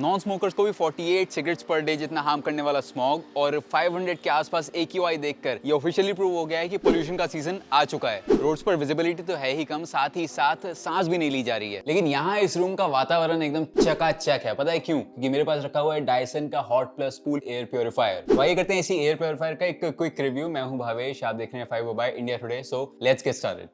Non smokers को भी 48 cigarettes per day जितना हार्म करने वाला स्मॉग और 500 के आसपास AQI देखकर ये ऑफिशियली प्रूव हो गया है कि पोल्यूशन का सीजन आ चुका है। रोड्स पर विजिबिलिटी तो है ही कम, साथ ही साथ सांस भी नहीं ली जा रही है। लेकिन यहाँ इस रूम का वातावरण एकदम चकाचक है। पता है क्यों? क्योंकि मेरे पास रखा हुआ है डायसन का hot plus cool air purifier. तो आइए करते हैं इसी एयर प्योरीफायर का एक क्विक रिव्यू। मैं हूं भावेश, आप देख रहे हैं 5 by India Today. So let's get started.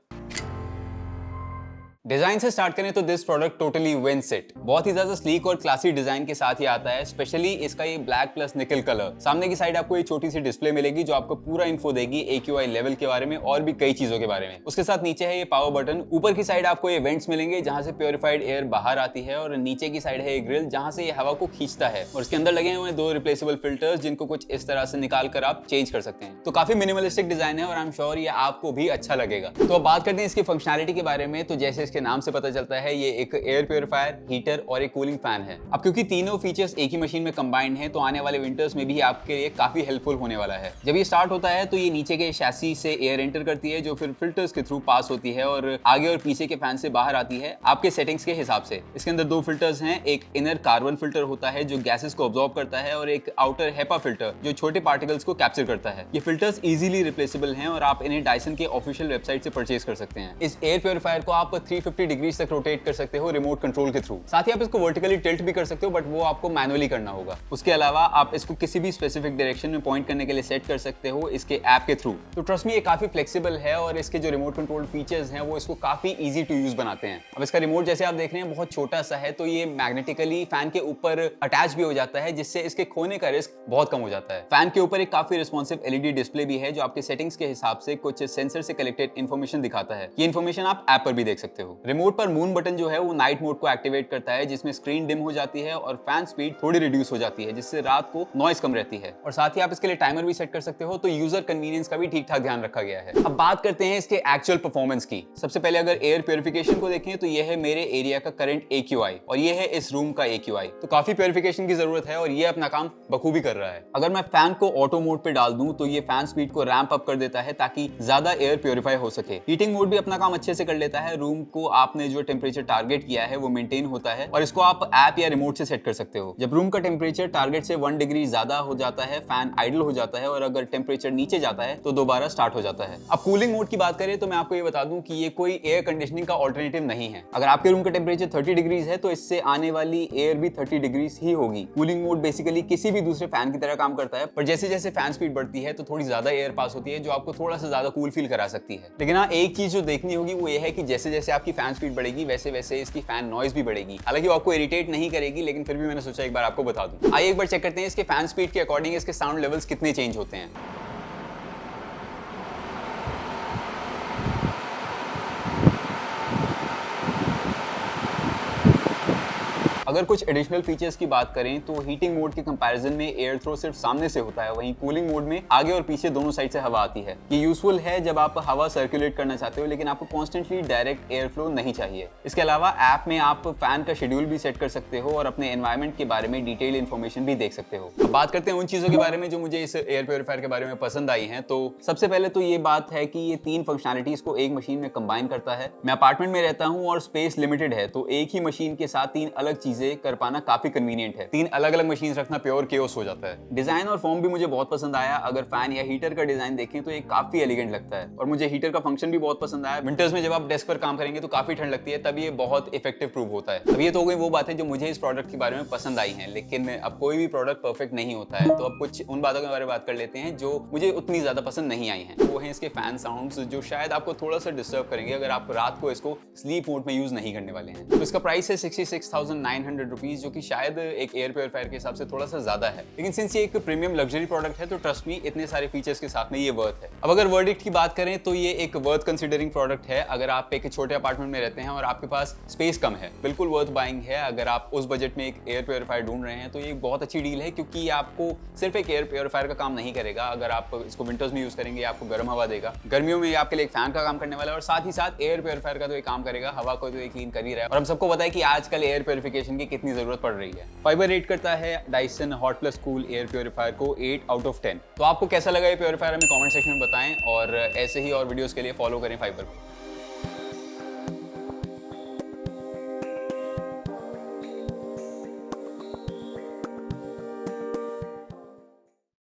Design से स्टार्ट करें तो this product totally wins it. बहुत ही ज्यादा स्लीक और क्लासी डिजाइन के साथ ही आता है। स्पेशली इसका ये ब्लैक प्लस निकल कलर। सामने की साइड आपको एक छोटी सी डिस्प्ले मिलेगी जो आपको पूरा इन्फो देगी AQI लेवल के बारे में और भी कई चीजों के बारे में। उसके साथ नीचे है ये पावर बटन। ऊपर की साइड आपको ये वेंट्स मिलेंगे जहां से प्योरीफाइड एयर बाहर आती है और नीचे की साइड है ये ग्रिल जहां से ये हवा को खींचता है। और इसके अंदर लगे हुए 2 रिप्लेसेबल फिल्टर्स जिनको कुछ इस तरह से निकाल कर आप चेंज कर सकते हैं। तो काफी मिनिमलिस्टिक डिजाइन है और आई एम श्योर ये आपको भी अच्छा लगेगा। तो अब बात करते हैं इसकी फंक्शनैलिटी के बारे में। तो जैसे इसके नाम से पता चलता है ये एक एयर प्योरीफायर, हीटर और एक कूलिंग फैन है। अब क्योंकि तीनों फीचर्स एक ही मशीन में कंबाइंड हैं तो आने वाले विंटर्स में भी आपके लिए काफी हेल्पफुल होने वाला है। जब ये स्टार्ट होता है तो ये नीचे के शैसी से एयर एंटर करती है जो फिर फिल्टर्स के थ्रू पास होती है और आगे और पीछे के फैन से बाहर आती है आपके सेटिंग्स के हिसाब से। इसके अंदर 2 फिल्टर्स हैं। एक इनर कार्बन फिल्टर होता है जो गैसेस को अब्सॉर्ब करता है और एक आउटर हेपा फिल्टर जो छोटे पार्टिकल्स को कैप्चर करता है। ये फिल्टर्स इजीली रिप्लेसेबल हैं और आप इन्हें डायसन के ऑफिशियल वेबसाइट से परचेज कर सकते हैं। इस एयर प्योरीफायर को आप 350 डिग्री तक रोटेट कर सकते हो रिमोट कंट्रोल के थ्रू। साथ ही आप इसको वर्टिकली टिल्ट भी कर सकते हो बट वो आपको मैनुअली करना होगा। उसके अलावा आप इसको किसी भी स्पेसिफिक डायरेक्शन में पॉइंट करने के लिए सेट कर सकते हो इसके ऐप के थ्रू। तो ट्रस्ट मी ये काफी फ्लेक्सिबल है और इसके जो रिमोट कंट्रोल फीचर्स हैं वो इसको काफी इजी टू यूज बनाते हैं। अब इसका रिमोट जैसे आप देख रहे हैं बहुत छोटा सा है तो ये मैग्नेटिकली फैन के ऊपर अटैच भी हो जाता है जिससे इसके खोने का रिस्क बहुत कम हो जाता है। फैन के ऊपर एक काफी रिस्पॉन्सिव LED डिस्प्ले भी है जो आपके सेटिंग्स के हिसाब से कुछ सेंसर से कलेक्टेड इन्फॉर्मेशन दिखाता है। ये इन्फॉर्मेशन आप ऐप पर भी देख सकते हो। रिमोट पर मून बटन जो है वो नाइट मोड को एक्टिवेट करता है जिसमें स्क्रीन डिम हो जाती है और फैन स्पीड थोड़ी रिड्यूस हो जाती है जिससे रात को नॉइस कम रहती है। और साथ ही आप इसके लिए टाइमर भी सेट कर सकते हो तो यूजर कन्वीनियंस का भी ठीक ठाक ध्यान रखा गया है। अब बात करते हैं इसके एक्चुअल परफॉर्मेंस की। सबसे पहले अगर एयर प्योरीफिकेशन को देखें तो यह है मेरे एरिया का करंट AQI और ये है इस रूम का AQI। तो काफी प्योरीफिकेशन की जरूरत है और ये अपना काम बखूबी कर रहा है। अगर मैं फैन को ऑटो मोड पे डाल दूं तो ये फैन स्पीड को रैंप अप कर देता है ताकि ज्यादा एयर प्योरीफाई हो सके। हीटिंग मोड भी अपना काम अच्छे से कर लेता है। रूम को आपने जो टेम्परेचर टारगेट किया है वो मेंटेन होता है और इसको आप ऐप या रिमोट से सेट कर सकते हो। जब रूम का टेम्परेचर टारगेट से 1 डिग्री ज्यादा हो जाता है फैन आइडल हो जाता है और अगर टेम्परेचर नीचे जाता है तो दोबारा स्टार्ट हो जाता है। अब कूलिंग मोड की बात करें तो मैं आपको ये बता दूं कि ये कोई एयर कंडीशनिंग का ऑल्टरनेटिव नहीं है। अगर आपके रूम का टेम्परेचर 30 डिग्रीज है तो इससे आने वाली एयर भी 30 डिग्रीज ही होगी। कूलिंग मोड बेसिकली किसी भी दूसरे फैन की तरह काम करता है पर जैसे जैसे फैन स्पीड बढ़ती है तो थोड़ी ज्यादा एयर पास होती है जो आपको थोड़ा सा ज्यादा कूल फील करा सकती है। लेकिन हाँ एक चीज जो देखनी होगी वो ये है कि जैसे जैसे आपकी फैन स्पीड बढ़ेगी वैसे वैसे इसकी फैन नॉइज भी बढ़ेगी। हालांकि वो आपको इरिटेट नहीं करेगी लेकिन फिर भी मैंने सोचा एक बार आपको बता दूं। आइए एक बार चेक करते हैं इसके फैन स्पीड के अकॉर्डिंग इसके साउंड लेवल्स कितने चेंज होते हैं। अगर कुछ एडिशनल फीचर्स की बात करें तो हीटिंग मोड के कंपैरिजन में एयर थ्रो सिर्फ सामने से होता है, वहीं कूलिंग मोड में आगे और पीछे दोनों साइड से हवा आती है। ये यूजफुल है जब आप हवा सर्कुलेट करना चाहते हो लेकिन आपको कॉन्स्टेंटली डायरेक्ट एयर फ्लो नहीं चाहिए। इसके अलावा ऐप में आप फैन का शेड्यूल भी सेट कर सकते हो और अपने एनवायरमेंट के बारे में डिटेल इन्फॉर्मेशन भी देख सकते हो। अब बात करते हैं उन चीजों के बारे में जो मुझे इस एयर प्योरीफायर के बारे में पसंद आई है। तो सबसे पहले तो ये बात है कि ये 3 फंक्शनैलिटीज को एक मशीन में कंबाइन करता है। मैं अपार्टमेंट में रहता हूँ और स्पेस लिमिटेड है तो एक ही मशीन के साथ 3 अलग चीजें कर पाना काफी कन्वीनियंट है। 3 अलग अलग मशीन रखना प्योर केओस हो जाता है। डिजाइन और फॉर्म भी मुझे बहुत पसंद आया। अगर फैन या हीटर का डिजाइन देखें तो ये काफी एलिगेंट लगता है और मुझे हीटर का फंक्शन भी बहुत पसंद आया। विंटर्स में जब आप डेस्क पर काम करेंगे तो काफी ठंड लगती है तब ये बहुत इफेक्टिव प्रूव होता है। अब ये तो हो गई वो बातें जो मुझे इस प्रोडक्ट के बारे में पसंद आई हैं, लेकिन अब कोई भी प्रोडक्ट परफेक्ट नहीं होता है तो अब कुछ उन बातों के बारे में बात कर लेते हैं जो मुझे उतनी ज्यादा पसंद नहीं आई हैं। वो है इसके फैन साउंड्स जो शायद आपको थोड़ा सा डिस्टर्ब करेंगे अगर आप रात को इसको स्लीप मोड में यूज नहीं करने वाले हैं। तो इसका प्राइस है 66,900 रुपीज जो कि शायद एक एयर प्योरीफायर के हिसाब से थोड़ा सा ज्यादा है, लेकिन सिंस ये एक प्रीमियम लग्जरी प्रोडक्ट है तो ट्रस्ट मी इतने सारे फीचर्स के साथ में ये वर्थ है। अब अगर वर्डिक्ट की बात करें तो ये एक वर्थ कंसीडरिंग प्रोडक्ट है। अगर आप एक छोटे अपार्टमेंट में रहते हैं और आपके पास स्पेस कम है, बिल्कुल वर्थ बाइंग है। अगर आप उस बजट में एक एयर प्योरीफायर ढूंढ रहे हैं तो ये बहुत अच्छी डील है क्योंकि ये आपको सिर्फ एक एयर प्योरीफायर का काम नहीं करेगा। अगर आप इसको विंटर्स में यूज करेंगे आपको गर्म हवा देगा, गर्मियों में आपके लिए एक फैन का काम करने वाला है और साथ ही साथ एयर प्योरीफायर का तो एक काम करेगा, हवा को तो एक क्लीन कर ही रहा है। और हम सबको पता है कि आजकल एयर प्योरीफिकेशन की कितनी जरूरत पड़ रही है। फाइबर रेट करता है Dyson hot plus cool air purifier को 8 आउट ऑफ 10। तो आपको कैसा लगा ये प्योरीफायर हमें कमेंट सेक्शन में बताएं और ऐसे ही और वीडियोस के लिए फॉलो करें फाइबर को।